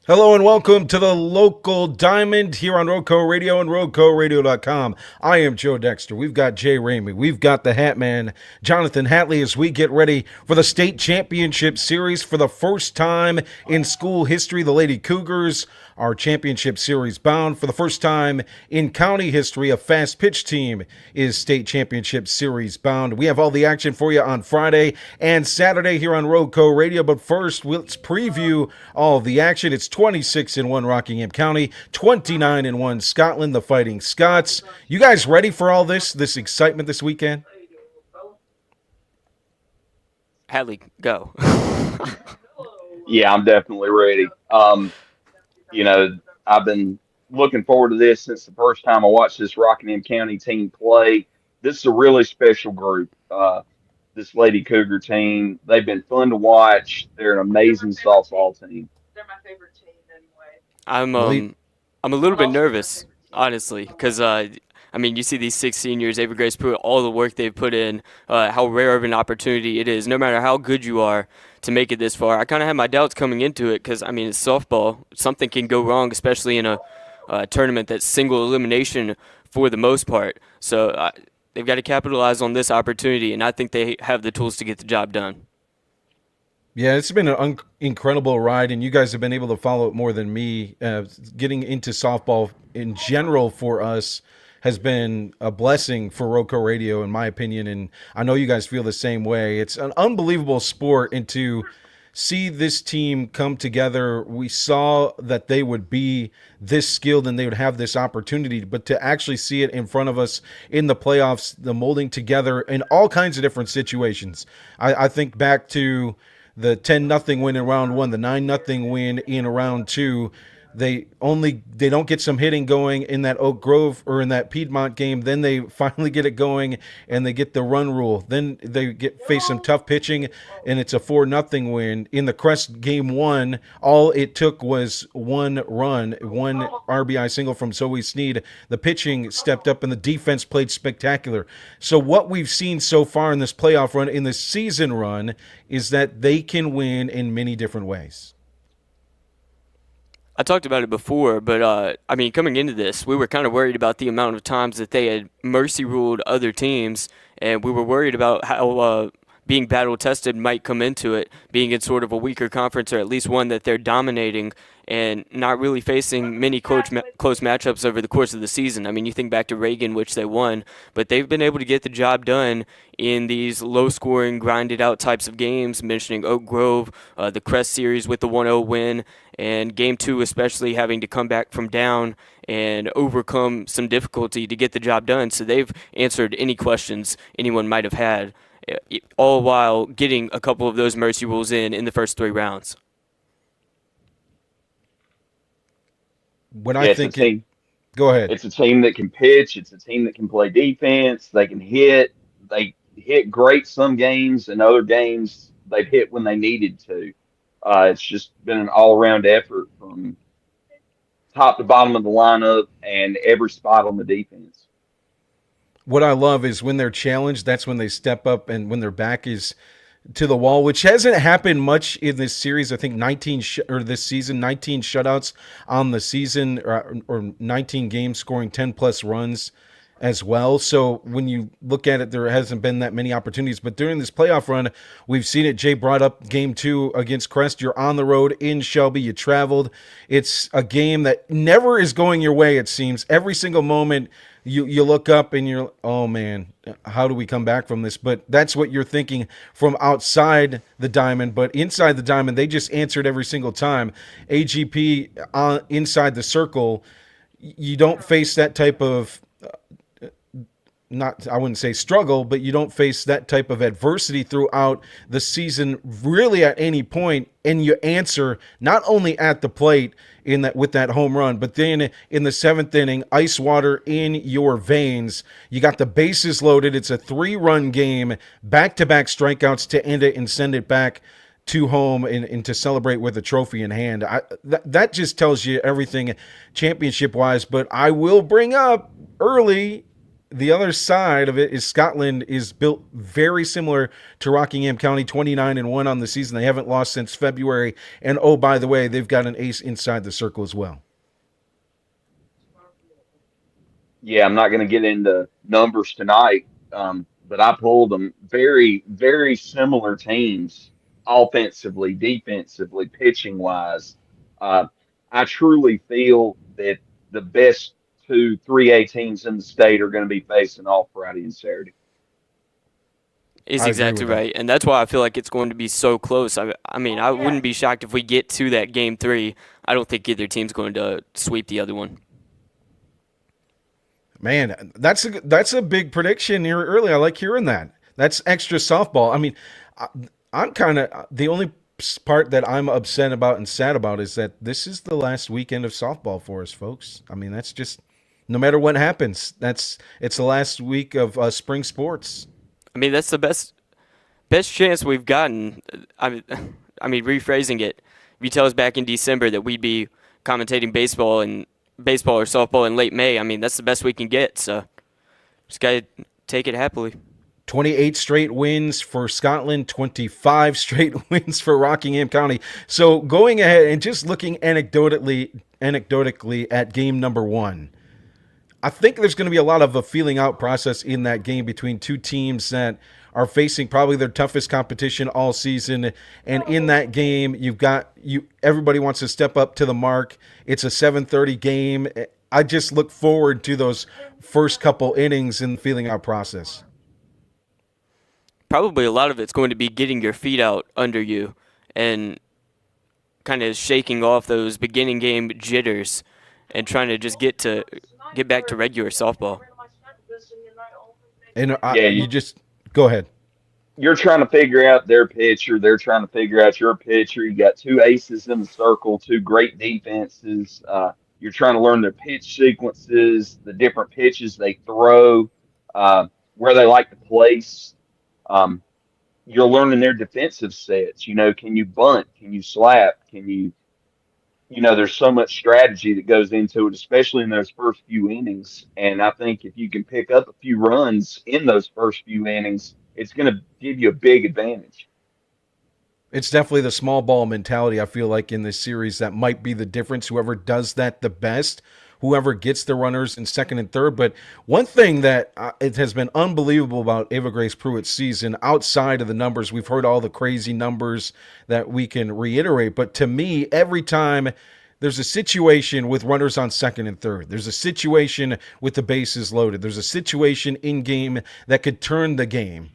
Hello and welcome to the local diamond here on Roco Radio and RocoRadio.com. I am Joe Dexter. We've got Jay Ramey. We've got the Hat Man, Jonathan Hatley, as we get ready for the state championship series for the first time in school history. The Lady Cougars are championship series bound. For the first time in county history, a fast pitch team is state championship series bound. We have all the action for you on Friday and Saturday here on Roco Radio. But first, let's preview all of the action. It's 26-1 Rockingham County, 29-1 Scotland, the Fighting Scots. You guys ready for all this excitement this weekend? Hadley, go. Yeah, I'm definitely ready. I've been looking forward to this since the first time I watched this Rockingham County team play. This is a really special group. This Lady Cougar team, they've been fun to watch. They're an amazing softball team. I'm I'm a little bit nervous, honestly, because you see these six seniors, Avery Grace Pruitt, all the work they've put in, how rare of an opportunity it is, no matter how good you are, to make it this far. I kind of had my doubts coming into it because, it's softball. Something can go wrong, especially in a tournament that's single elimination for the most part. So they've got to capitalize on this opportunity, and I think they have the tools to get the job done. Yeah, it's been an incredible ride, and you guys have been able to follow it more than me. Getting into softball in general for us has been a blessing for Roco Radio, in my opinion, and I know you guys feel the same way. It's an unbelievable sport, and to see this team come together, we saw that they would be this skilled and they would have this opportunity, but to actually see it in front of us in the playoffs, the molding together in all kinds of different situations. I think back to the 10-0 win in round one, the 9-0 win in round two. They don't get some hitting going in that Oak Grove or in that Piedmont game. Then they finally get it going and they get the run rule. Then they face some tough pitching and it's a 4-0 win. In the Crest game one, all it took was one run, one RBI single from Zoe Sneed. The pitching stepped up and the defense played spectacular. So what we've seen so far in this playoff run, in this season run, is that they can win in many different ways. I talked about it before, but coming into this, we were kind of worried about the amount of times that they had mercy ruled other teams, and we were worried about how being battle tested might come into it, being in sort of a weaker conference or at least one that they're dominating and not really facing many close matchups over the course of the season. You think back to Reagan, which they won, but they've been able to get the job done in these low-scoring, grinded-out types of games, mentioning Oak Grove, the Crest series with the 1-0 win, and Game 2 especially having to come back from down and overcome some difficulty to get the job done. So they've answered any questions anyone might have had, all while getting a couple of those mercy rules in the first three rounds. Go ahead. It's a team that can pitch. It's a team that can play defense. They can hit. They hit great some games, and other games they've hit when they needed to. It's just been an all-around effort from top to bottom of the lineup and every spot on the defense. What I love is when they're challenged, that's when they step up, and when their back is to the wall, which hasn't happened much in this series. I think 19 shutouts on the season, or 19 games scoring 10 plus runs as well. So when you look at it, there hasn't been that many opportunities. But during this playoff run, we've seen it. Jay brought up game 2 against Crest. You're on the road in Shelby. You traveled. It's a game that never is going your way, it seems. Every single moment you look up and you're, oh man, how do we come back from this? But that's what you're thinking from outside the diamond. But inside the diamond, they just answered every single time. AGP inside the circle, you don't face that type of I wouldn't say struggle, but you don't face that type of adversity throughout the season really at any point, and you answer not only at the plate with that home run, but then in the 7th inning, ice water in your veins. You got the bases loaded. It's a 3-run game, back-to-back strikeouts to end it and send it back to home and to celebrate with a trophy in hand. That just tells you everything championship-wise, but I will bring up early the other side of it is Scotland is built very similar to Rockingham County, 29-1 on the season. They haven't lost since February. And oh, by the way, they've got an ace inside the circle as well. Yeah, I'm not going to get into numbers tonight, but I pulled them very, very similar teams, offensively, defensively, pitching wise. Uh, I truly feel that the best two 3A teams in the state are going to be facing off Friday and Saturday. Is I agree exactly with that. right, and that's why I feel like it's going to be so close. I mean, I wouldn't be shocked if we get to that game three. I don't think either team's going to sweep the other one. Man, that's a big prediction here early. I like hearing that. That's extra softball. I mean, I, I'm kind of the only part that I'm upset about and sad about is that this is the last weekend of softball for us, folks. I mean, that's just no matter what happens. It's the last week of spring sports. I mean, that's the best chance we've gotten. I mean, rephrasing it, if you tell us back in December that we'd be commentating baseball or softball in late May, I mean, that's the best we can get. So just gotta take it happily. 28 straight wins for Scotland, 25 straight wins for Rockingham County. So going ahead and just looking anecdotically at game number one, I think there's going to be a lot of a feeling out process in that game between two teams that are facing probably their toughest competition all season. And in that game, everybody wants to step up to the mark. It's a 7:30 game. I just look forward to those first couple innings in the feeling out process. Probably a lot of it's going to be getting your feet out under you and kind of shaking off those beginning game jitters and trying to just get back to regular softball. And Yeah, you just go ahead. you're trying to figure out their pitcher. They're trying to figure out your pitcher. You got two aces in the circle, two great defenses. You're trying to learn their pitch sequences, the different pitches they throw, where they like to place. Um, you're learning their defensive sets. You know, can you bunt? Can you slap? There's so much strategy that goes into it, especially in those first few innings. And I think if you can pick up a few runs in those first few innings, it's going to give you a big advantage. It's definitely the small ball mentality, I feel like, in this series that might be the difference. Whoever does that the best, whoever gets the runners in second and third. But one thing that it has been unbelievable about Ava Grace Pruitt's season, outside of the numbers, we've heard all the crazy numbers that we can reiterate. But to me, every time there's a situation with runners on second and third, there's a situation with the bases loaded, there's a situation in game that could turn the game,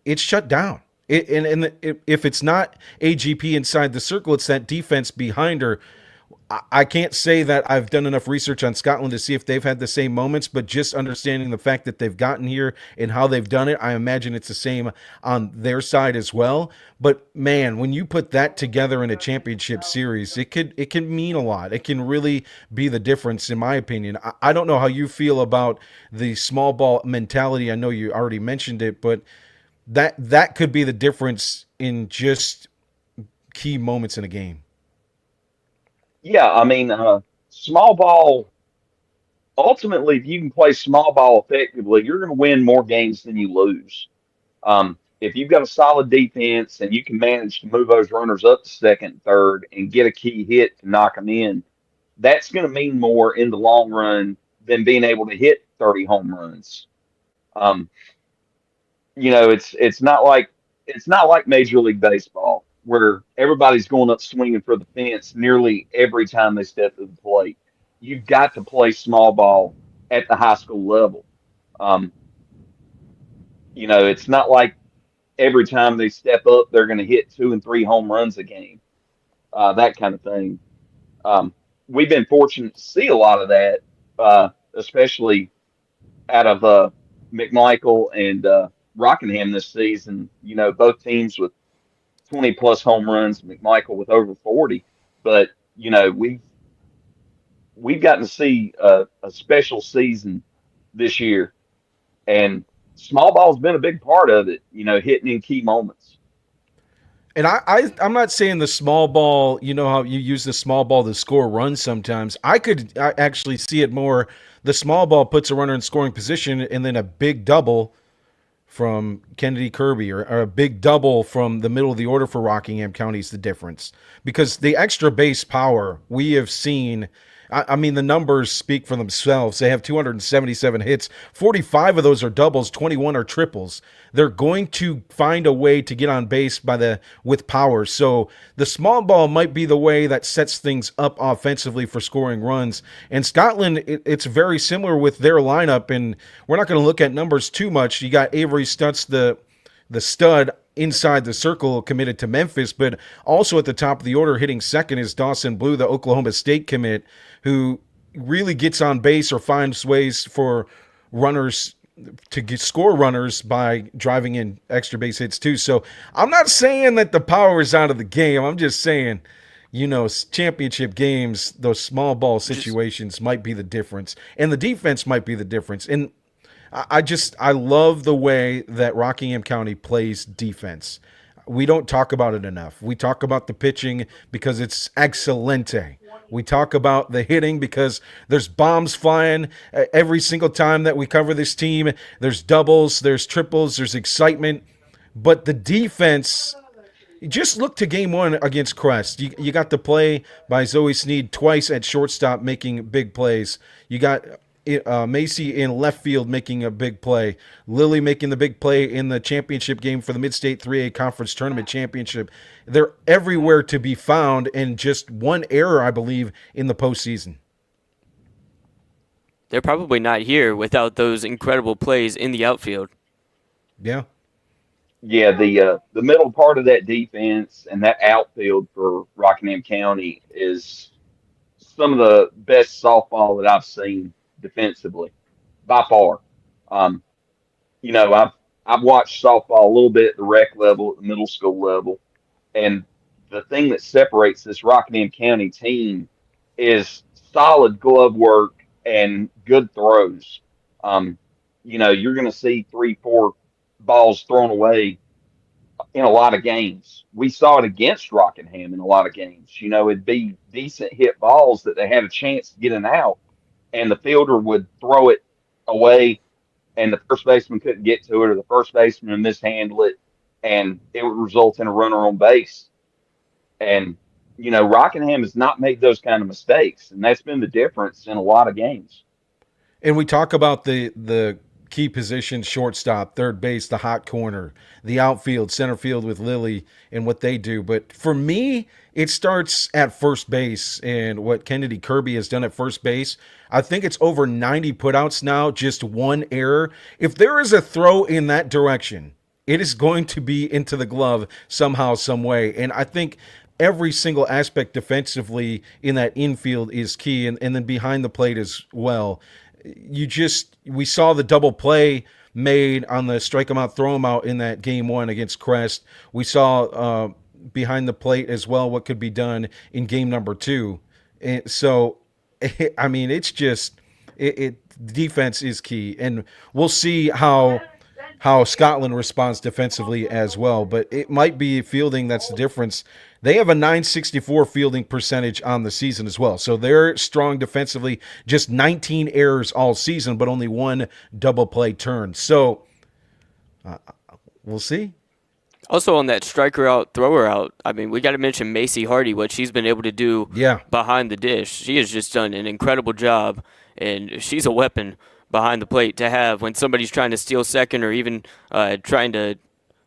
it's shut down. If it's not AGP inside the circle, it's that defense behind her. I can't say that I've done enough research on Scotland to see if they've had the same moments, but just understanding the fact that they've gotten here and how they've done it, I imagine it's the same on their side as well. But man, when you put that together in a championship series, it can mean a lot. It can really be the difference, in my opinion. I don't know how you feel about the small ball mentality. I know you already mentioned it, but that could be the difference in just key moments in a game. Yeah, I mean, small ball, ultimately, if you can play small ball effectively, you're going to win more games than you lose. If you've got a solid defense and you can manage to move those runners up to second, third, and get a key hit to knock them in, that's going to mean more in the long run than being able to hit 30 home runs. Um, it's not like Major League Baseball where everybody's going up swinging for the fence nearly every time they step to the plate. You've got to play small ball at the high school level. Um, it's not like every time they step up they're going to hit two and three home runs a game, that kind of thing. Um, we've been fortunate to see a lot of that, especially out of McMichael and Rockingham this season. Both teams with 20 plus home runs, McMichael with over 40. But we've gotten to see a special season this year, and small ball's been a big part of it. Hitting in key moments. And I'm not saying the small ball, you know how you use the small ball to score runs sometimes. I actually see it more. The small ball puts a runner in scoring position, and then a big double from Kennedy Kirby or a big double from the middle of the order for Rockingham County is the difference. Because the extra base power we have seen, I mean, the numbers speak for themselves. They have 277 hits. 45 of those are doubles, 21 are triples. They're going to find a way to get on base with power. So the small ball might be the way that sets things up offensively for scoring runs. And Scotland, it's very similar with their lineup. And we're not going to look at numbers too much. You got Avery Stutz, the stud inside the circle, committed to Memphis, but also at the top of the order hitting second is Dawson Blue, the Oklahoma State commit, who really gets on base or finds ways for runners score runners by driving in extra base hits too. So I'm not saying that the power is out of the game. I'm just saying, championship games, those small ball situations might be the difference, and the defense might be the difference. And I love the way that Rockingham County plays defense. We don't talk about it enough. We talk about the pitching because it's excelente. We talk about the hitting because there's bombs flying every single time that we cover this team. There's doubles, there's triples, there's excitement. But the defense, just look to game one against Crest. You got the play by Zoe Sneed twice at shortstop making big plays. You got Macy in left field making a big play. Lily making the big play in the championship game for the Mid-State 3A Conference Tournament Championship. They're everywhere to be found, and just one error, I believe, in the postseason. They're probably not here without those incredible plays in the outfield. Yeah. Yeah, the middle part of that defense and that outfield for Rockingham County is some of the best softball that I've seen defensively by far. Um, I've watched softball a little bit at the rec level, at the middle school level, and the thing that separates this Rockingham County team is solid glove work and good throws. Um, you're going to see 3, 4 balls thrown away in a lot of games. We saw it against Rockingham in a lot of games. It'd be decent hit balls that they had a chance to get an out, and the fielder would throw it away, and the first baseman couldn't get to it, or the first baseman would mishandle it, and it would result in a runner on base. And Rockingham has not made those kind of mistakes, and that's been the difference in a lot of games. And we talk about the key positions: shortstop, third base, the hot corner, the outfield, center field with Lily and what they do. But for me, it starts at first base, and what Kennedy Kirby has done at first base. I think it's over 90 putouts now, just one error. If there is a throw in that direction, it is going to be into the glove somehow, some way. And I think every single aspect defensively in that infield is key, and then behind the plate as well. We saw the double play made on the strike him out, throw him out in that game one against Crest. We saw behind the plate as well what could be done in game number two. And so, I mean, it's just defense is key, and we'll see how Scotland responds defensively as well. But it might be fielding that's the difference. They have a 964 fielding percentage on the season as well. So they're strong defensively, just 19 errors all season, but only one double play turn. So we'll see. Also on that striker out, thrower out, I mean, we got to mention Macy Hardy, what she's been able to do behind the dish. She has just done an incredible job, and she's a weapon behind the plate to have when somebody's trying to steal second, or even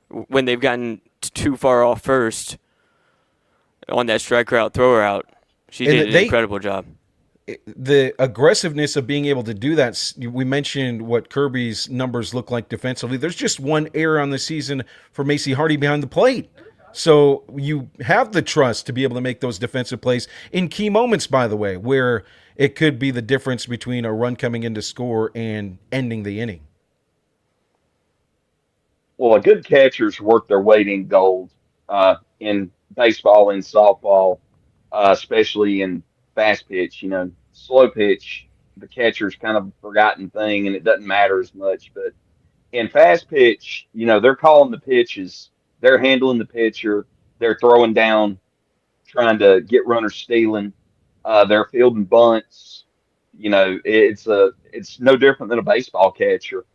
when they've gotten too far off first on that striker out, thrower out. She did an incredible job. The aggressiveness of being able to do that, we mentioned what Kirby's numbers look like defensively. There's just one error on the season for Macy Hardy behind the plate. So you have the trust to be able to make those defensive plays in key moments, by the way, where it could be the difference between a run coming in to score and ending the inning. Well, a good catcher's worth their weight in gold in baseball and softball, especially in fast pitch. Slow pitch, the catcher's kind of a forgotten thing, and it doesn't matter as much. But in fast pitch, they're calling the pitches, they're handling the pitcher, They're throwing down, trying to get runners stealing. They're fielding bunts. It's no different than a baseball catcher,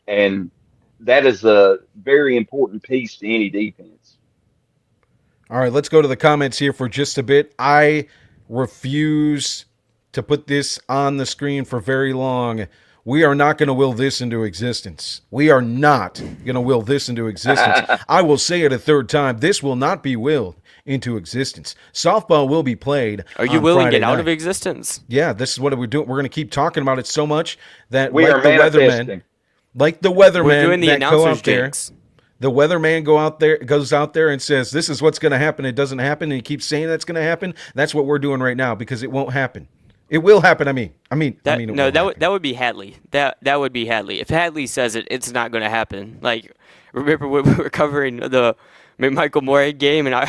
and that is a very important piece to any defense. All right, let's go to the comments here for just a bit. I refuse to put this on the screen for very long. We are not going to will this into existence. We are not going to will this into existence. I will say it a third time. This will not be willed into existence. Softball will be played. Are you on willing Friday it out night. of existence? Yeah, this is what we're doing. We're going to keep talking about it so much that, We are manifesting. like the We're weathermen doing the that go announcers out there. jinx. The weatherman goes out there and says, "This is what's going to happen." It doesn't happen, and he keeps saying that's going to happen. That's what we're doing right now because it won't happen. It will happen. I mean, it will happen. That would be Hadley. That would be Hadley. If Hadley says it, it's not going to happen. Like, remember when we were covering the Michael Morey game, and I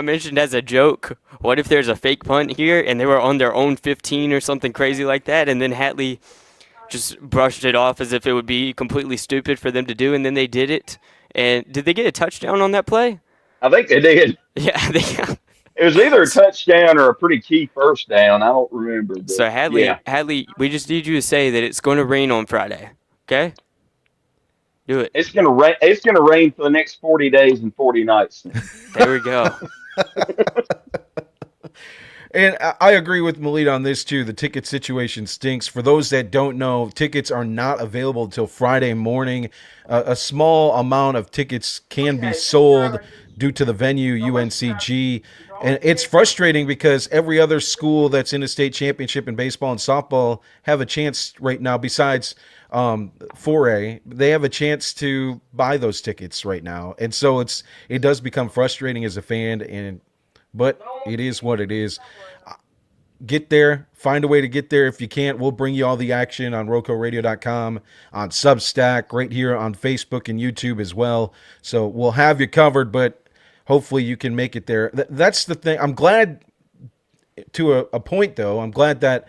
mentioned as a joke, what if there's a fake punt here, and they were on their own 15 or something crazy like that, and then Hadley just brushed it off as if it would be completely stupid for them to do, and then they did it. And did they get a touchdown on that play? I think they did. Yeah. It was either a touchdown or a pretty key first down. I don't remember. But So yeah. Hadley, we just need you to say that it's going to rain on Friday. Okay? Do it. It's gonna rain. It's gonna rain for the next 40 days and 40 nights. There we go. And I agree with Melita on this too. The ticket situation stinks. For those that don't know, tickets are not available until Friday morning. A small amount of tickets can be sold due to the venue, UNCG. And it's frustrating because every other school that's in a state championship in baseball and softball have a chance right now, besides 4A, they have a chance to buy those tickets right now. And so it does become frustrating as a fan, but it is what it is. Get there. Find a way to get there. If you can't, we'll bring you all the action on RocoRadio.com, on Substack, right here on Facebook and YouTube as well. So we'll have you covered, but hopefully you can make it there. That's the thing. I'm glad to a point, though. I'm glad that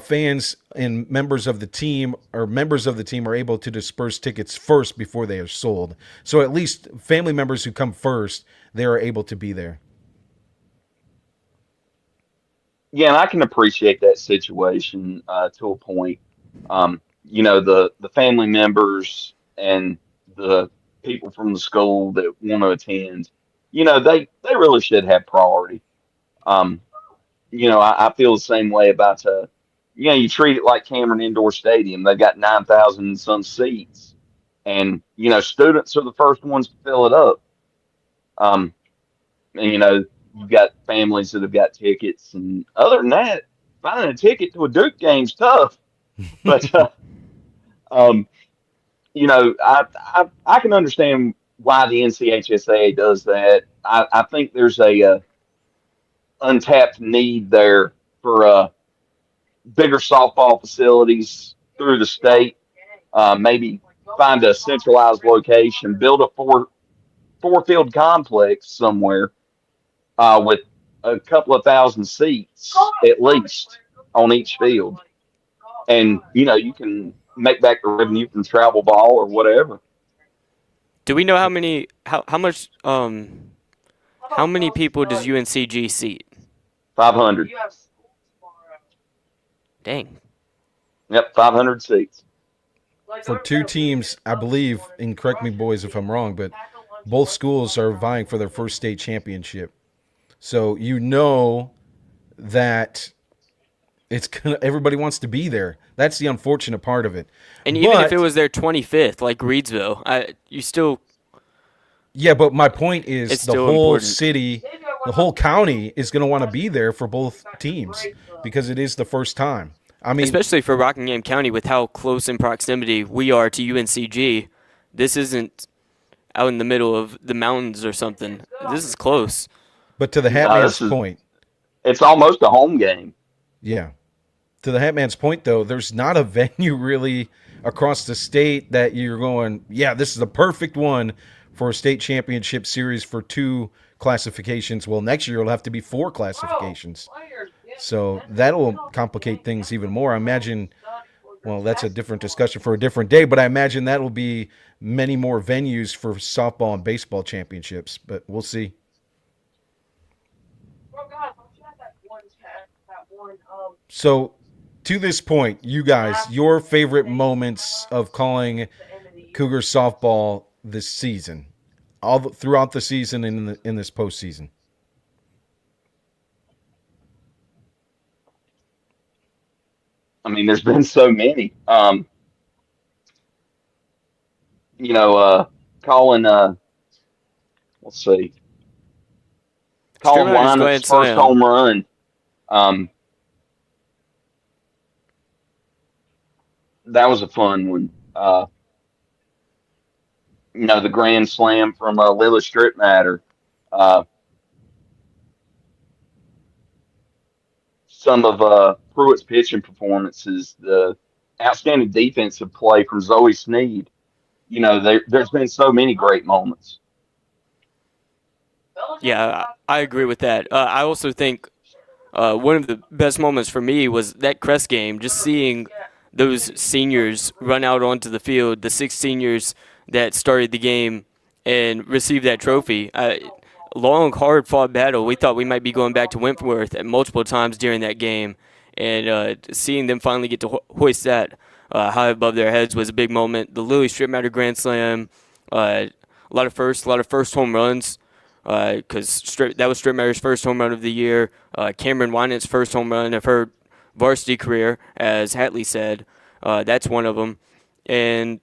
fans and members of the team are able to disperse tickets first before they are sold. So at least family members who come first, they are able to be there. Yeah, and I can appreciate that situation to a point. The family members and the people from the school that want to attend, they really should have priority. Um, I feel the same way about you treat it like Cameron Indoor Stadium. They've got 9,000 and some seats, and students are the first ones to fill it up. And you've got families that have got tickets, and other than that, finding a ticket to a Duke game's tough. But um, I can understand why the NCHSAA does that. I think there's a untapped need there for bigger softball facilities through the state. Maybe find a centralized location, build a four field complex somewhere with a couple of thousand seats at least on each field, and you can make back the revenue from travel ball or whatever. Do we know how many people does UNCG seat? 500. Dang. Yep, 500 seats. For two teams, I believe, and correct me, boys, if I'm wrong, but both schools are vying for their first state championship. So that everybody wants to be there. That's the unfortunate part of it. And even if it was their 25th, like Reedsville, you still. Yeah, but my point is It's the still whole important. city, the whole county is going to want to be there for both teams because it is the first time. I mean, Especially for Rockingham County, with how close in proximity we are to UNCG, this isn't out in the middle of the mountains or something. This is close. but to the Hatman's point, It's almost a home game. yeah. To the Hatman's point, though, there's not a venue really across the state that you're going, yeah, this is the perfect one for a state championship series for 2 classifications. Well, next year it'll have to be 4 classifications. So that'll complicate things even more. I imagine Well, that's a different discussion for a different day, but I imagine that will be many more venues for softball and baseball championships, but we'll see. So, to this point, you guys, your favorite moments of calling Cougar softball this season, throughout the season and in this postseason. I mean, there's been so many. You know, calling. Let's see, calling Strickmeyer's Lineup's Grand first Slam. home run. Um, that was a fun one. You know, the grand slam from Lilla Strip Matter. Uh, some of Pruitt's pitching performances, the outstanding defensive play from Zoe Sneed. You know, there's been so many great moments. Yeah, I agree with that. I also think one of the best moments for me was that Crest game, just seeing those seniors run out onto the field, the six seniors that started the game and received that trophy. Long, hard fought battle. We thought we might be going back to Wentworth at multiple times during that game, and seeing them finally get to hoist that high above their heads was a big moment. The Lily Strip Matter Grand Slam, a lot of first home runs because that was Strip Matter's first home run of the year. Cameron Winett's first home run of her varsity career, as Hatley said. That's one of them. And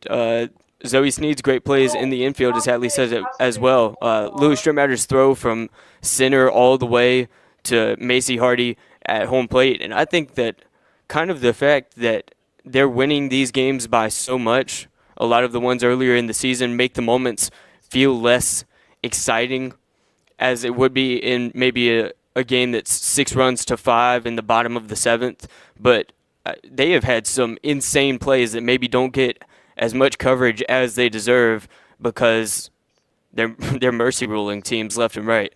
Zoe Sneed's great plays in the infield, as Hatley says it as well. Louis Strip Matter's throw from center all the way to Macy Hardy at home plate. And I think that kind of the fact that they're winning these games by so much, a lot of the ones earlier in the season, make the moments feel less exciting as it would be in maybe a game that's 6 runs to 5 in the bottom of the seventh. But they have had some insane plays that maybe don't get as much coverage as they deserve because they're mercy ruling teams left and right.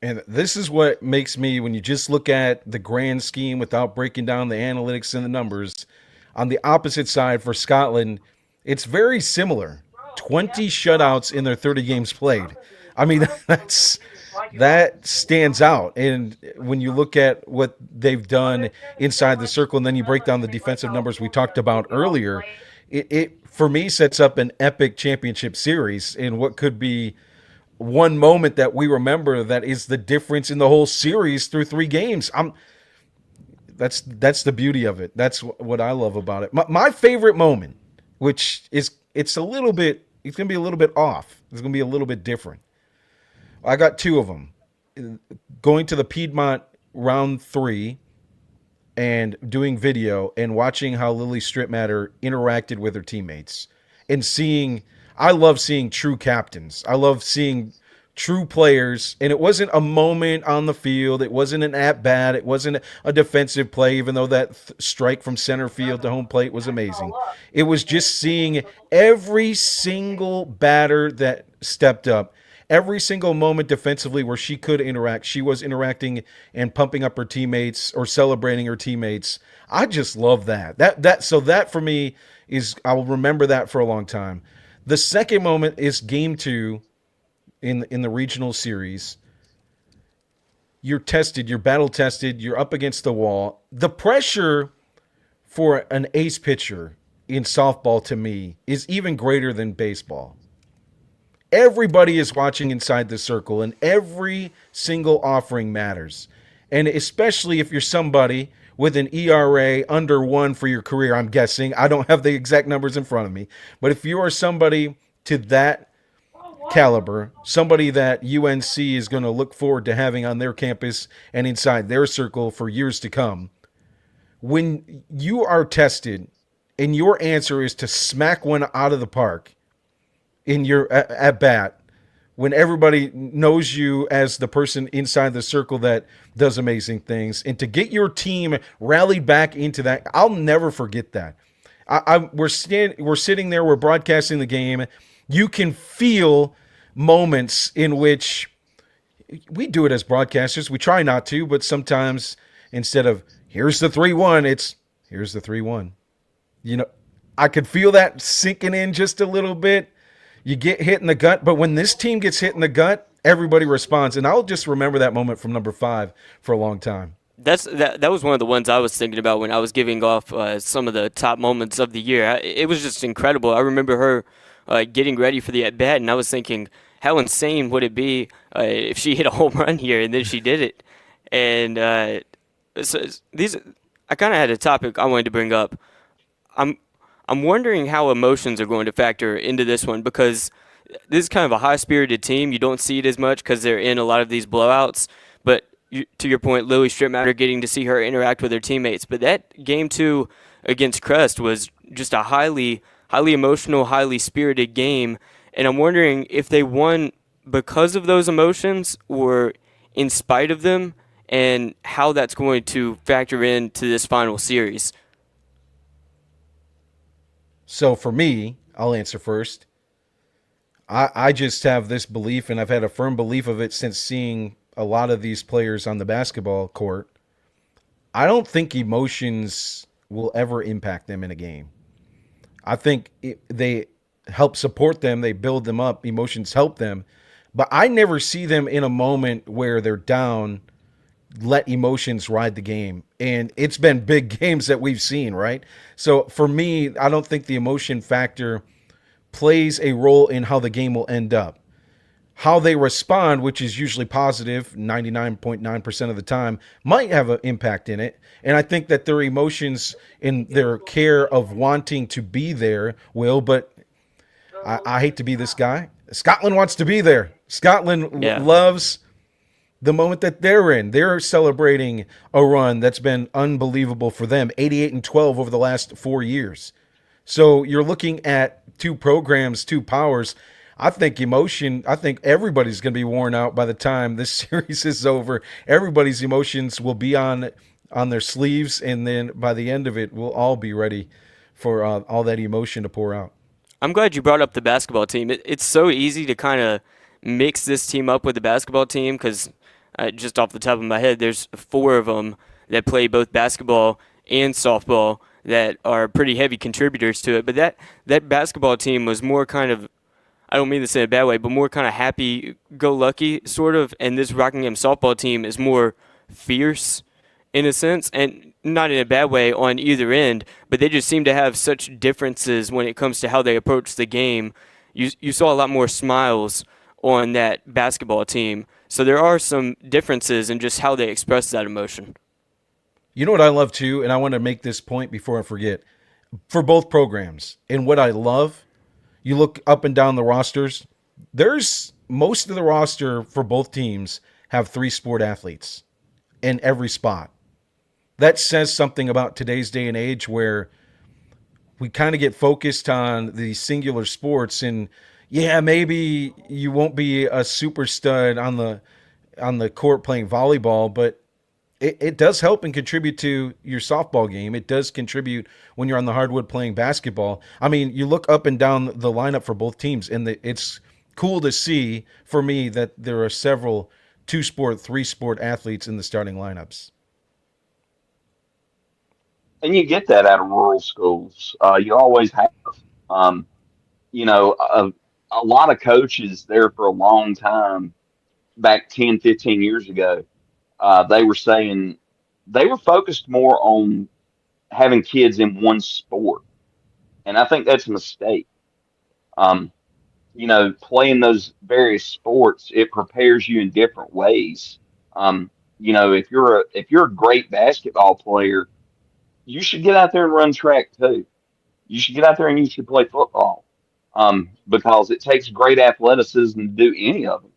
And this is what makes me, when you just look at the grand scheme without breaking down the analytics and the numbers, on the opposite side for Scotland, it's very similar. 20 shutouts in their 30 games played. I mean, that stands out. And when you look at what they've done inside the circle, and then you break down the defensive numbers we talked about earlier, it for me sets up an epic championship series in what could be one moment that we remember that is the difference in the whole series through 3 games. That's the beauty of it. That's what I love about it. My favorite moment, which is it's gonna be a little bit off. It's gonna be a little bit different. I got 2 of them. Going to the Piedmont round 3 and doing video and watching how Lily Strip Matter interacted with her teammates and I love seeing true captains. I love seeing true players. And it wasn't a moment on the field. It wasn't an at-bat. It wasn't a defensive play, even though that strike from center field to home plate was amazing. It was just seeing every single batter that stepped up. Every single moment defensively where she could interact, she was interacting and pumping up her teammates or celebrating her teammates. I just love that. So that for me I will remember that for a long time. The second moment is game 2 in the regional series. You're tested, you're battle tested, you're up against the wall. The pressure for an ace pitcher in softball to me is even greater than baseball. Everybody is watching inside the circle, and every single offering matters. And especially if you're somebody with an ERA under 1 for your career, I'm guessing. I don't have the exact numbers in front of me. But if you are somebody to that caliber, somebody that UNC is going to look forward to having on their campus and inside their circle for years to come, when you are tested and your answer is to smack one out of the park in your at bat, when everybody knows you as the person inside the circle that does amazing things, and to get your team rallied back into that, I'll never forget that. We're sitting there, we're broadcasting the game. You can feel moments in which we do it as broadcasters. We try not to, but sometimes instead of here's the 3-1, it's Here's the 3-1. You know, I could feel that sinking in just a little bit. You get hit in the gut, but when this team gets hit in the gut, everybody responds. And I'll just remember that moment from number 5 for a long time. That was one of the ones I was thinking about when I was giving off some of the top moments of the year. It was just incredible. I remember her getting ready for the at bat, and I was thinking, how insane would it be if she hit a home run here, and then she did it. And so these, I kind of had a topic I wanted to bring up. I'm I'm wondering how emotions are going to factor into this one because this is kind of a high-spirited team. You don't see it as much because they're in a lot of these blowouts. But to your point, Lily Strittmatter getting to see her interact with her teammates. But that game 2 against Crest was just a highly emotional, highly spirited game. And I'm wondering if they won because of those emotions or in spite of them, and how that's going to factor into this final series. So for me, I'll answer first. I just have this belief, and I've had a firm belief of it since seeing a lot of these players on the basketball court. I don't think emotions will ever impact them in a game. I think they help support them, they build them up, emotions help them. But I never see them in a moment where they're down, let emotions ride the game. And it's been big games that we've seen, right? So for me, I don't think the emotion factor plays a role in how the game will end up. How they respond, which is usually positive 99.9% of the time, might have an impact in it. And I think that their emotions and their care of wanting to be there will, but I hate to be this guy. Scotland wants to be there. Scotland loves the moment that they're in. They're celebrating a run that's been unbelievable for them, 88-12 over the last 4 years. So you're looking at two programs, two powers. I think everybody's going to be worn out by the time this series is over. Everybody's emotions will be on their sleeves, and then by the end of it, we'll all be ready for all that emotion to pour out. I'm glad you brought up the basketball team. It's so easy to kind of mix this team up with the basketball team because just off the top of my head, there's 4 of them that play both basketball and softball that are pretty heavy contributors to it. But that basketball team was more kind of, I don't mean this in a bad way, but more kind of happy-go-lucky sort of, and this Rockingham softball team is more fierce in a sense, and not in a bad way on either end, but they just seem to have such differences when it comes to how they approach the game. You saw a lot more smiles on that basketball team, so there are some differences in just how they express that emotion. You know what I love too, and I want to make this point before I forget, for both programs, and what I love, you look up and down the rosters, there's most of the roster for both teams have 3 sport athletes in every spot. That says something about today's day and age where we kind of get focused on the singular sports, and yeah, maybe you won't be a super stud on the court playing volleyball, but it does help and contribute to your softball game. It does contribute when you're on the hardwood playing basketball. I mean, you look up and down the lineup for both teams, and it's cool to see for me that there are several 2-sport, 3-sport athletes in the starting lineups. And you get that out of rural schools. You always have. Um, a lot of coaches there for a long time, back 10, 15 years ago, they were saying they were focused more on having kids in one sport. And I think that's a mistake. Um, playing those various sports, it prepares you in different ways. If you're a great basketball player, you should get out there and run track too. You should get out there and you should play football, because it takes great athleticism to do any of them.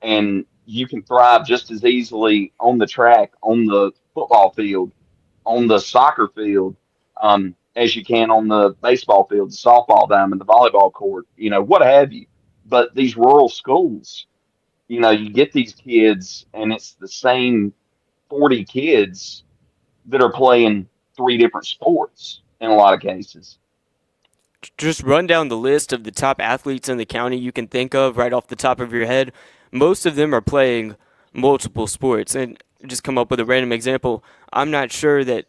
And you can thrive just as easily on the track, on the football field, on the soccer field, as you can on the baseball field, the softball diamond, the volleyball court, what have you. But these rural schools, you get these kids and it's the same 40 kids that are playing 3 different sports in a lot of cases. Just run down the list of the top athletes in the county you can think of right off the top of your head. Most of them are playing multiple sports. And just come up with a random example. I'm not sure that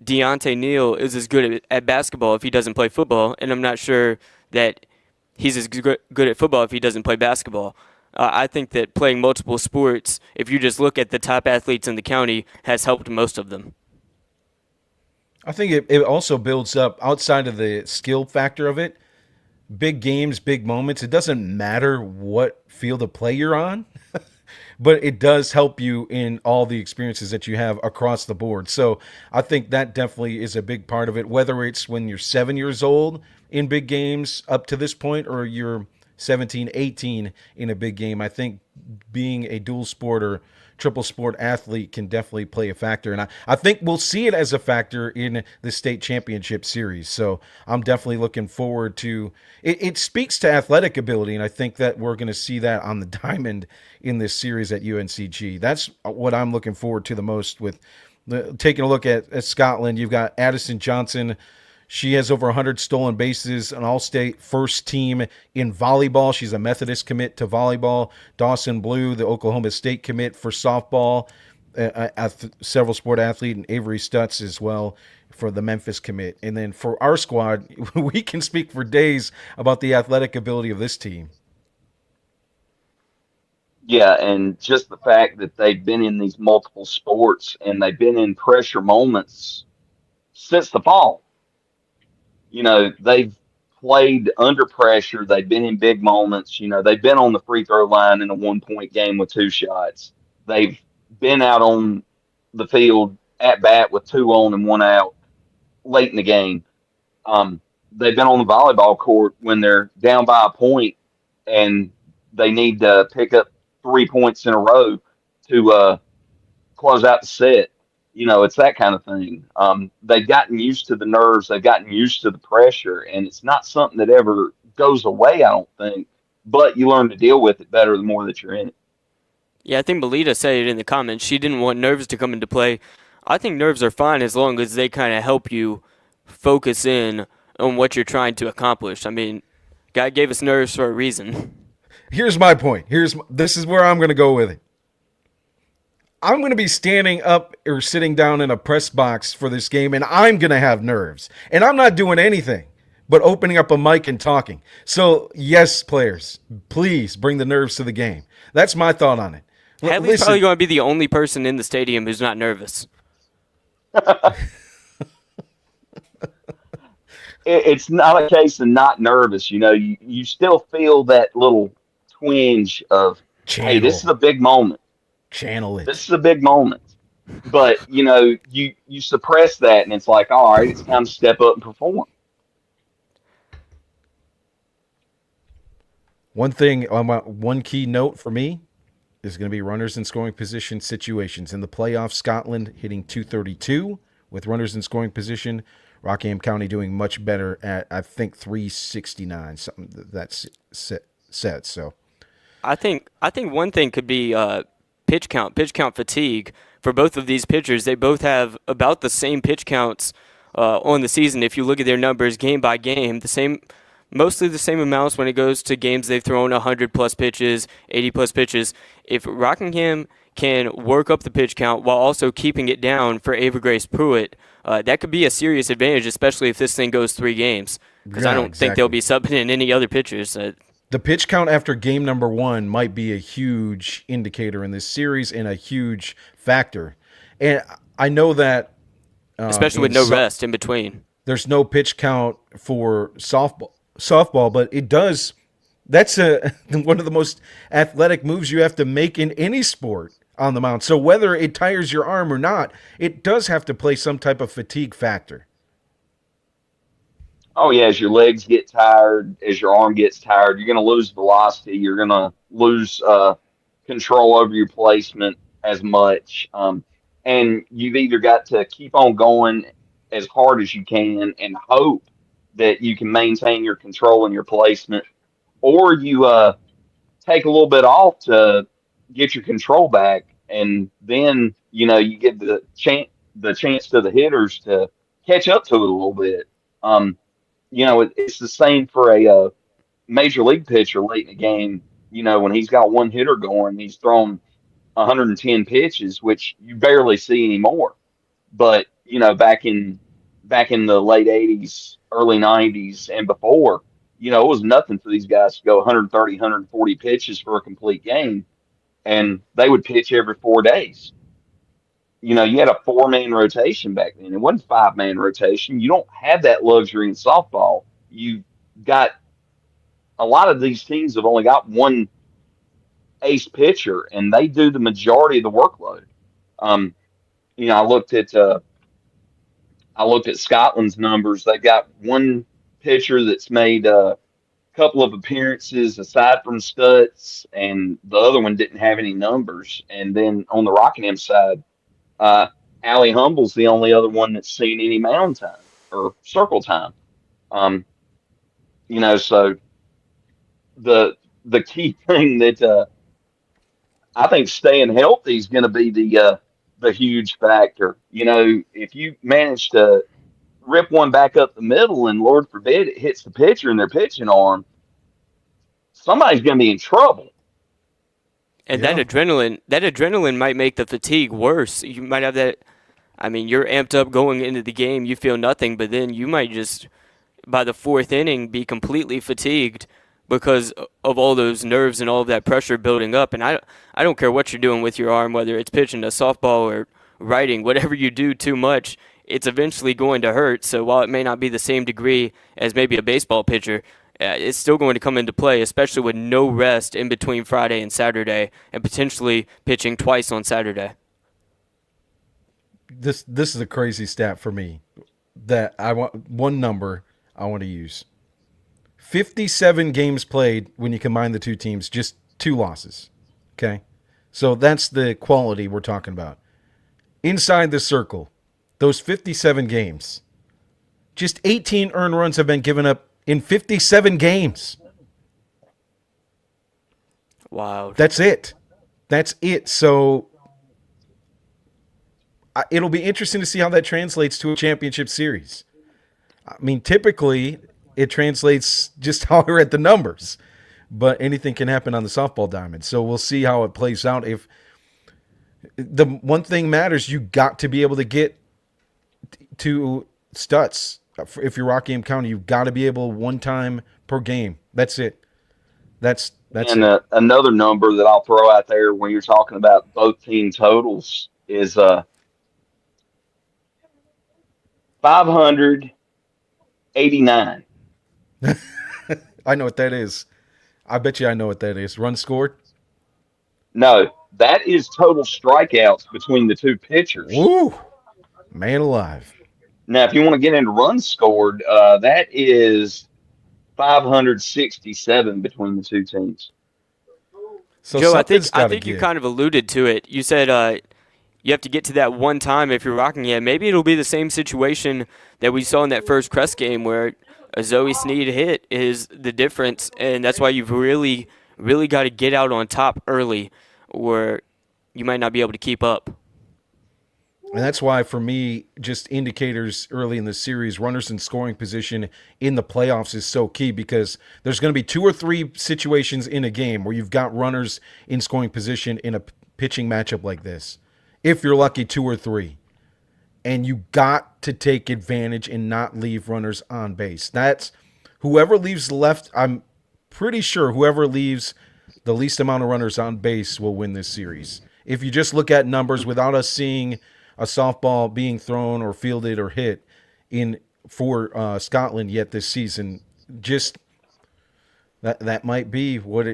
Deontay Neal is as good at basketball if he doesn't play football, and I'm not sure that he's as good at football if he doesn't play basketball. I think that playing multiple sports, if you just look at the top athletes in the county, has helped most of them. I think it also builds up outside of the skill factor of it. Big games, big moments. It doesn't matter what field of play you're on, but it does help you in all the experiences that you have across the board. So I think that definitely is a big part of it, whether it's when you're 7 years old in big games up to this point or you're 17, 18 in a big game. I think being a dual sport or triple sport athlete can definitely play a factor. And I think we'll see it as a factor in the state championship series. So I'm definitely looking forward to it. It speaks to athletic ability, and I think that we're going to see that on the diamond in this series at UNCG. That's what I'm looking forward to the most with taking a look at Scotland. You've got Addison Johnson. She has over 100 stolen bases, an all-state first team in volleyball. She's a Methodist commit to volleyball. Dawson Blue, the Oklahoma State commit for softball, several sport athlete, and Avery Stutz as well for the Memphis commit. And then for our squad, we can speak for days about the athletic ability of this team. Yeah, and just the fact that they've been in these multiple sports and they've been in pressure moments since the fall. They've played under pressure. They've been in big moments. They've been on the free throw line in a 1 point game with two shots. They've been out on the field at bat with two on and one out late in the game. They've been on the volleyball court when they're down by a point and they need to pick up 3 points in a row to close out the set. It's that kind of thing. They've gotten used to the nerves. They've gotten used to the pressure, and it's not something that ever goes away, I don't think. But you learn to deal with it better the more that you're in it. Yeah, I think Melita said it in the comments. She didn't want nerves to come into play. I think nerves are fine as long as they kind of help you focus in on what you're trying to accomplish. I mean, God gave us nerves for a reason. Here's my point. This is where I'm going to go with it. I'm going to be standing up or sitting down in a press box for this game, and I'm going to have nerves. And I'm not doing anything but opening up a mic and talking. So, yes, players, please bring the nerves to the game. That's my thought on it. Hadley's probably going to be the only person in the stadium who's not nervous. It's not a case of not nervous. You still feel that little twinge of, hey, this is a big moment. Channel it. This is a big moment. But, you suppress that, and it's like, all right, it's time to step up and perform. One key note for me is going to be runners in scoring position situations. In the playoffs, Scotland hitting .232 with runners in scoring position. Rockingham County doing much better at, I think, .369, something that's said. So I think one thing could be pitch count fatigue for both of these pitchers. They both have about the same pitch counts on the season. If you look at their numbers game by game, mostly the same amounts when it goes to games they've thrown 100 plus pitches, 80 plus pitches. If Rockingham can work up the pitch count while also keeping it down for Ava Grace Pruitt, that could be a serious advantage, especially if this thing goes 3 games. Because I don't think they'll be subbing in any other pitchers. The pitch count after game number 1 might be a huge indicator in this series and a huge factor. And I know that especially with no rest in between. There's no pitch count for softball, but it does. That's one of the most athletic moves you have to make in any sport on the mound. So whether it tires your arm or not, it does have to play some type of fatigue factor. Oh, yeah, as your legs get tired, as your arm gets tired, you're going to lose velocity. You're going to lose control over your placement as much. And you've either got to keep on going as hard as you can and hope that you can maintain your control and your placement, or you take a little bit off to get your control back, and then you get the chance to the hitters to catch up to it a little bit. It's the same for a major league pitcher late in the game. When he's got one hitter going, he's thrown 110 pitches, which you barely see anymore. But back in the late '80s, early '90s, and before. It was nothing for these guys to go 130, 140 pitches for a complete game, and they would pitch every 4 days. You had a four-man rotation back then. It wasn't five-man rotation. You don't have that luxury in softball. You got a lot of these teams have only got one ace pitcher, and they do the majority of the workload. Um, you know, I looked at uh, I looked at Scotland's numbers. They got one pitcher that's made a couple of appearances aside from Stutz, and the other one didn't have any numbers. And then on the Rockingham side, uh, Allie Humble's the only other one that's seen any mound time or circle time. Um, so the key thing that I think staying healthy is going to be the huge factor. If you manage to rip one back up the middle, and Lord forbid it hits the pitcher in their pitching arm, somebody's going to be in trouble. And Yeah. that adrenaline might make the fatigue worse. You might have that. I mean, you're amped up going into the game. You feel nothing, but then you might just by the fourth inning be completely fatigued because of all those nerves and all of that pressure building up. And I don't care what you're doing with your arm, whether it's pitching a softball or writing, whatever you do too much, it's eventually going to hurt. So while it may not be the same degree as maybe a baseball pitcher, it's still going to come into play, especially with no rest in between Friday and Saturday and potentially pitching twice on Saturday. This is a crazy stat for me that I want one number I want to use. 57 games played when you combine the two teams, just 2 losses. Okay? So that's the quality we're talking about. Inside the circle, those 57 games, just 18 earned runs have been given up in 57 games. Wow. That's it. That's it. So it'll be interesting to see how that translates to a championship series. I mean, typically it translates just how we're at the numbers, but anything can happen on the softball diamond. So we'll see how it plays out. If the one thing matters, you got to be able to get to Stutz. If you're Rockingham County, you've got to be able one time per game. That's it. That's And it. another number that I'll throw out there when you're talking about both team totals is 589. I know what that is. I bet you I know what that is. Run scored. No, that is total strikeouts between the two pitchers. Woo, man alive. Now, if you want to get into runs scored, that is 567 between the two teams. So Joe, something's I got to think you give. kind of alluded to it. You said you have to get to that one time if you're Rockingham. Maybe it'll be the same situation that we saw in that first Crest game where a Zoe Sneed hit is the difference, and that's why you've really, really got to get out on top early, or you might not be able to keep up. And that's why, for me, just indicators early in the series, runners in scoring position in the playoffs is so key because there's going to be 2 or 3 situations in a game where you've got runners in scoring position in a pitching matchup like this. If you're lucky, 2 or 3. And you got to take advantage and not leave runners on base. That's whoever leaves left. I'm pretty sure whoever leaves the least amount of runners on base will win this series. If you just look at numbers without us seeing a softball being thrown or fielded or hit in for Scotland yet this season, just that might be what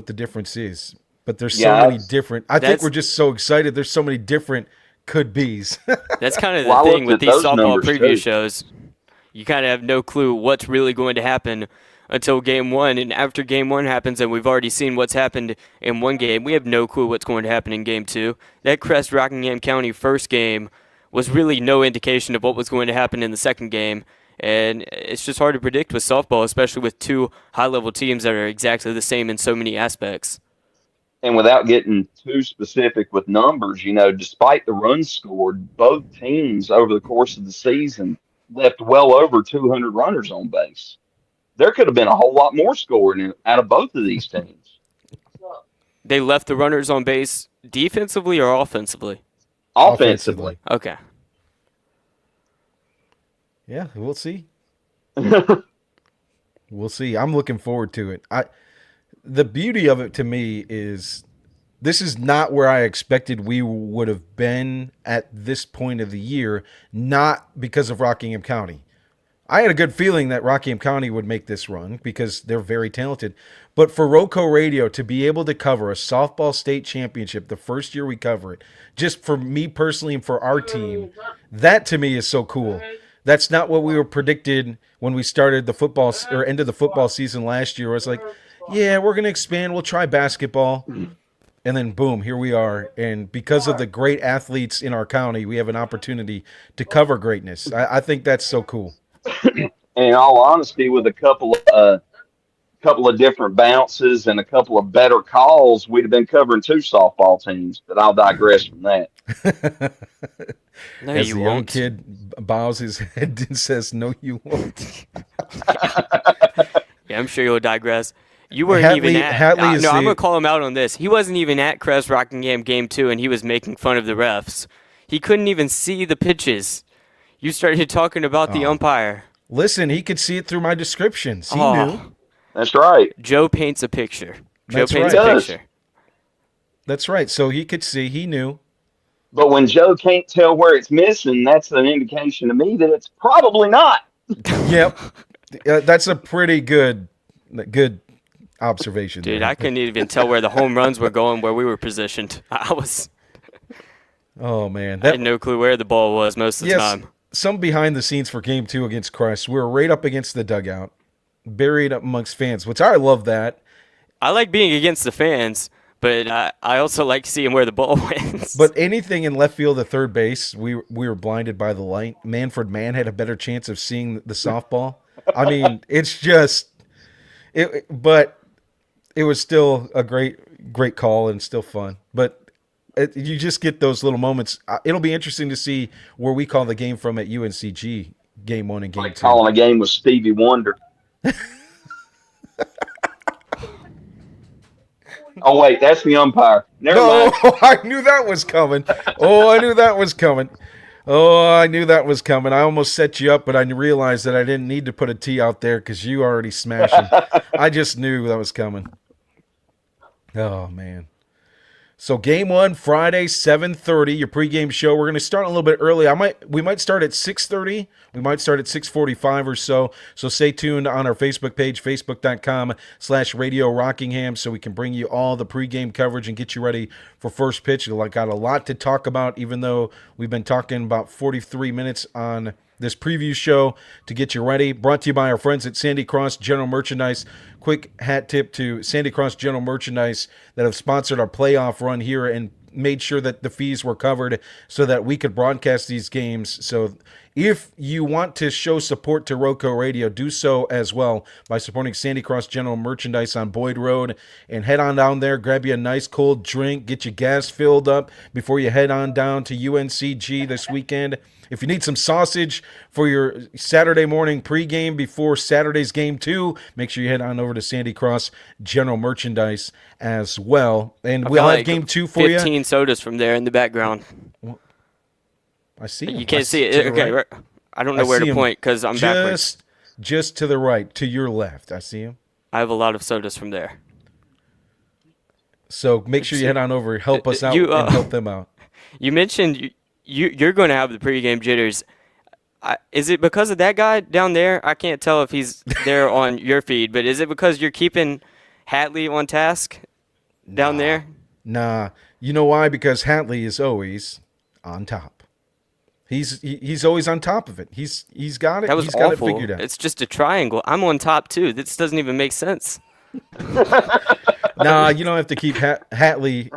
the difference is. But there's so Yeah, many different. I think That's we're just so excited. There's so many different could be's. that's kind of the well, I thing looked with at these those softball numbers preview too. shows. You kind of have no clue what's really going to happen until game one. And after game one happens, and we've already seen what's happened in one game, we have no clue what's going to happen in game two. That Crest Rockingham County first game was really no indication of what was going to happen in the second game. And it's just hard to predict with softball, especially with 2 high-level teams that are exactly the same in so many aspects. And without getting too specific with numbers, despite the runs scored, both teams over the course of the season left well over 200 runners on base. There could have been a whole lot more scored out of both of these teams. They left the runners on base defensively or offensively? Offensively. Okay. Yeah, we'll see. We'll see. I'm looking forward to it. The beauty of it to me is this is not where I expected we would have been at this point of the year, not because of Rockingham County. I had a good feeling that Rockingham County would make this run because they're very talented. But for Roco Radio to be able to cover a softball state championship the first year we cover it, just for me personally and for our team, that to me is so cool. That's not what we were predicted when we started the football or ended the football season last year. It was like, yeah, we're going to expand. We'll try basketball. And then boom, here we are. And because of the great athletes in our county, we have an opportunity to cover greatness. I think that's so cool. And in all honesty, with a couple of different bounces and a couple of better calls, we'd have been covering two softball teams. But I'll digress from that. No, As you the young won't. kid bows his head and says, "No, you won't." Yeah, I'm sure you'll digress. You weren't even at. Hatley is no, I'm the- gonna call him out on this. He wasn't even at Crest Rockingham game 2, and he was making fun of the refs. He couldn't even see the pitches. You started talking about the umpire. Listen, he could see it through my descriptions. He Oh. knew. That's right. Joe paints a picture. That's Joe paints right. a He does. picture. That's right. So he could see. He knew. But when Joe can't tell where it's missing, that's an indication to me that it's probably not. Yep. That's a pretty good observation. Dude, there. I couldn't even tell where the home runs were going, where we were positioned. I Oh man, had no clue where the ball was most of the time. Some behind the scenes for Game 2 against Crest. We were right up against the dugout, buried up amongst fans, which I love that. I like being against the fans, but I also like seeing where the ball went. But anything in left field at third base, we were blinded by the light. Manfred Mann had a better chance of seeing the softball. I mean, it's just but it was still a great call and still fun. But you just get those little moments. It'll be interesting to see where we call the game from at UNCG, game 1 and game Like 2. calling a game with Stevie Wonder. Oh wait, that's the umpire. Never No, mind. I knew that was coming. I knew that was coming. I almost set you up, but I realized that I didn't need to put a T out there because you already smashed him. I just knew that was coming. Oh, man. So game 1, Friday, 7:30, your pregame show. We're going to start a little bit early. We might start at 6:30. We might start at 6:45 or so. So stay tuned on our Facebook page, facebook.com/Radio Rockingham, so we can bring you all the pregame coverage and get you ready for first pitch. I got a lot to talk about, even though we've been talking about 43 minutes on this preview show to get you ready. Brought to you by our friends at Sandy Cross General Merchandise. Quick hat tip to Sandy Cross General Merchandise that have sponsored our playoff run here and made sure that the fees were covered so that we could broadcast these games. So if you want to show support to Roco Radio, do so as well by supporting Sandy Cross General Merchandise on Boyd Road, and head on down there, grab you a nice cold drink, get your gas filled up before you head on down to UNCG this weekend. If you need some sausage for your Saturday morning pregame before Saturday's game 2, make sure you head on over to Sandy Cross General Merchandise as well. And we'll have game 2 for 15 you. sodas from there in the background. I see You him. can't see it. Okay, right. I don't know where to point because I'm backwards. Just to the right, to your left. I see him. I have a lot of sodas from there. So make sure you head on over, help us out, and help them out. You mentioned you're going to have the pregame jitters. Is it because of that guy down there? I can't tell if he's there on your feed, but is it because you're keeping Hatley on task down there? Nah. You know why? Because Hatley is always on top. He's always on top of it. He's got it. That was He's got awful. it figured out. It's just a triangle. I'm on top too. This doesn't even make sense. Nah, you don't have to keep Hatley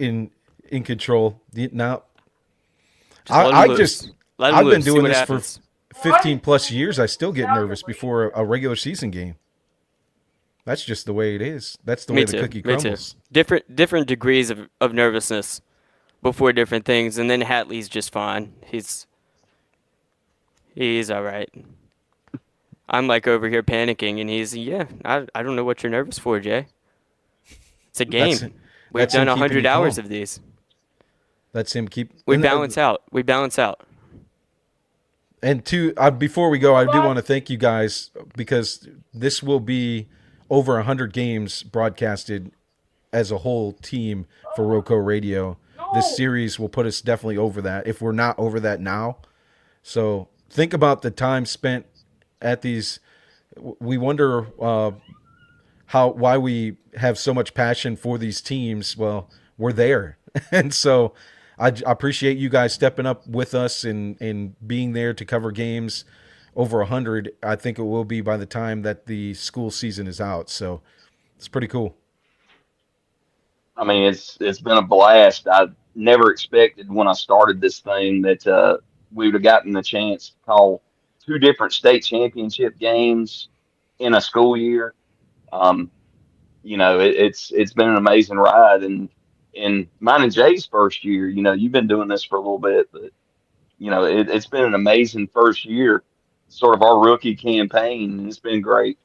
in control. No. Let him loose. I've been See doing what this happens. for 15 plus years. I still get nervous before a regular season game. That's just the way it is. That's the way the cookie crumbles. Different degrees of nervousness before different things, and then Hatley's just fine. He's all right. I'm like over here panicking, and I don't know what you're nervous for, Jay. It's a game. We've done 100 hours of these. That's him keep. We balance out. And before we go, I do want to thank you guys because this will be over 100 games broadcasted as a whole team for Roco Radio. This series will put us definitely over that if we're not over that now. So think about the time spent at these. We wonder why we have so much passion for these teams. Well, we're there, and so I appreciate you guys stepping up with us and being there to cover games over 100. I think it will be by the time that the school season is out. So it's pretty cool. I mean, it's been a blast. I never expected when I started this thing that we would have gotten the chance to call two different state championship games in a school year. Um, it's been an amazing ride, and in mine and Jay's first year, you've been doing this for a little bit, but it's been an amazing first year, sort of our rookie campaign, and it's been great.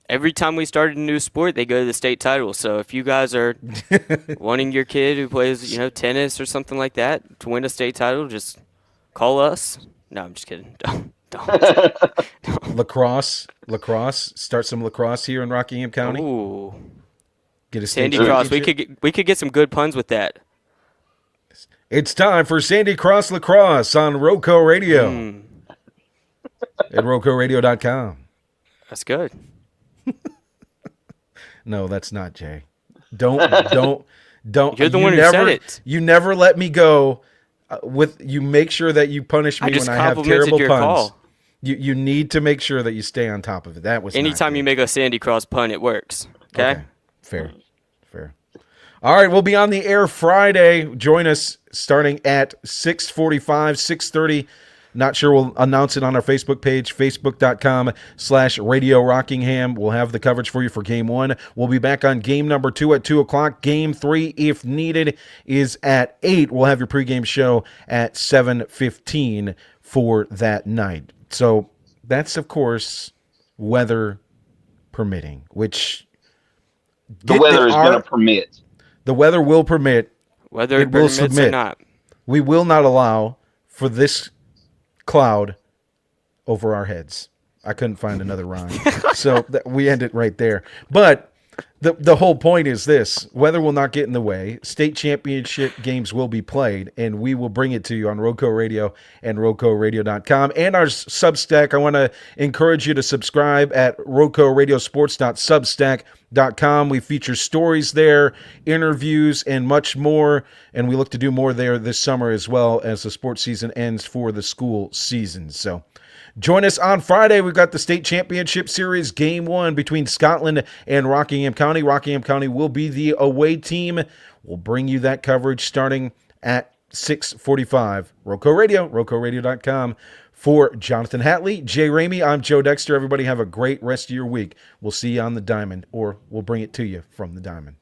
Every time we start a new sport, they go to the state title. So if you guys are wanting your kid who plays, tennis or something like that to win a state title, just call us. No, I'm just kidding. Don't. Lacrosse. Start some lacrosse here in Rockingham County. Ooh, Get a state Sandy Cross. championship. We could get some good puns with that. It's time for Sandy Cross Lacrosse on Roco Radio at rocoradio.com. That's good. No, that's not Jay. Don't. You're the one who said it. You never let me go. You make sure that you punish me when I have terrible your puns. Call. You need to make sure that you stay on top of it. That was anytime you make a Sandy Cross pun, it works. Okay? Fair. All right, we'll be on the air Friday. Join us starting at 6:45, 6:30. Not sure we'll announce it on our Facebook page, facebook.com/Radio Rockingham. We'll have the coverage for you for game 1. We'll be back on game number 2 at 2 o'clock. Game 3, if needed, is at 8. We'll have your pregame show at 7:15 for that night. So that's, of course, weather permitting, which the weather is going to permit. The weather will permit. Whether it permits or not. We will not allow for this cloud over our heads. I couldn't find another rhyme. So we end it right there. But the whole point is this. Weather will not get in the way. State championship games will be played, and we will bring it to you on Roco Radio and rocoradio.com. And our Substack, I want to encourage you to subscribe at rocoradiosports.substack.com. We feature stories there, interviews, and much more. And we look to do more there this summer as well as the sports season ends for the school season. So join us on Friday. We've got the state championship series, game 1 between Scotland and Rockingham County. Rockingham County will be the away team. We'll bring you that coverage starting at 6:45. Roco Radio, rocoradio.com. For Jonathan Hatley, Jay Ramey, I'm Joe Dexter. Everybody have a great rest of your week. We'll see you on the diamond, or we'll bring it to you from the diamond.